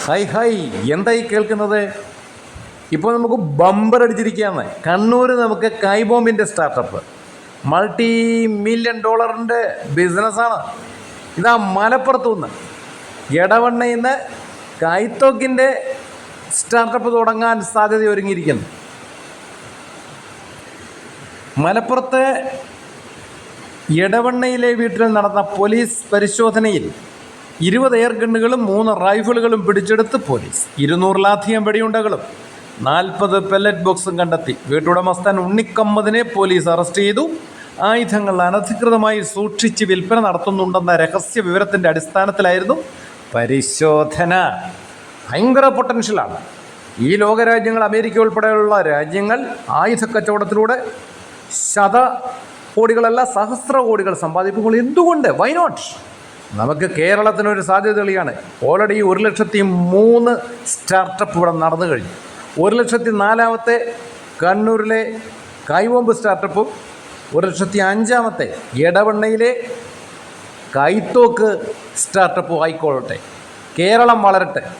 Hi hi, എന്തായി കേൾക്കുന്നത്? ഇപ്പോൾ നമുക്ക് ബമ്പർ അടിച്ചിരിക്കുകയാണ്. കണ്ണൂർ നമുക്ക് കൈബോംബിൻ്റെ സ്റ്റാർട്ടപ്പ് $multi-million ബിസിനസ്സാണ്. ഇതാ മലപ്പുറത്തു നിന്ന് എടവണ്ണയിൽ നിന്ന് കൈത്തോക്കിൻ്റെ സ്റ്റാർട്ടപ്പ് തുടങ്ങാൻ സാധ്യത ഒരുങ്ങിയിരിക്കുന്നു. മലപ്പുറത്തെ എടവണ്ണയിലെ വീട്ടിൽ നടന്ന പോലീസ് പരിശോധനയിൽ 20 എയർ ഗണ്ണുകളും 3 റൈഫിളുകളും പിടിച്ചെടുത്ത് പോലീസ്. 200-ലധികം വെടിയുണ്ടകളും 40 പെല്ലറ്റ് ബോക്സും കണ്ടെത്തി. വീട്ടുടമസ്ഥൻ ഉണ്ണിക്കമ്മദിനെ പോലീസ് അറസ്റ്റ് ചെയ്തു. ആയുധങ്ങൾ അനധികൃതമായി സൂക്ഷിച്ച് വിൽപ്പന നടത്തുന്നുണ്ടെന്ന രഹസ്യ വിവരത്തിൻ്റെ അടിസ്ഥാനത്തിലായിരുന്നു പരിശോധന. ഭയങ്കര പൊട്ടൻഷ്യലാണ്. ഈ ലോകരാജ്യങ്ങൾ, അമേരിക്ക ഉൾപ്പെടെയുള്ള രാജ്യങ്ങൾ ആയുധ കച്ചവടത്തിലൂടെ കോടികളല്ല സഹസ്ര കോടികൾ സമ്പാദിക്കുമ്പോൾ എന്തുകൊണ്ട്? Why not? നമുക്ക് കേരളത്തിനൊരു സാധ്യത തെളിയാണ്. ഓൾറെഡി 1,03,000 സ്റ്റാർട്ടപ്പ് ഇവിടെ നടന്നു കഴിഞ്ഞു. 1,04,000 കണ്ണൂരിലെ കൈബോംബ് സ്റ്റാർട്ടപ്പും 1,05,000 എടവണ്ണയിലെ കൈത്തോക്ക് സ്റ്റാർട്ടപ്പും ആയിക്കോട്ടെ. കേരളം വളരട്ടെ.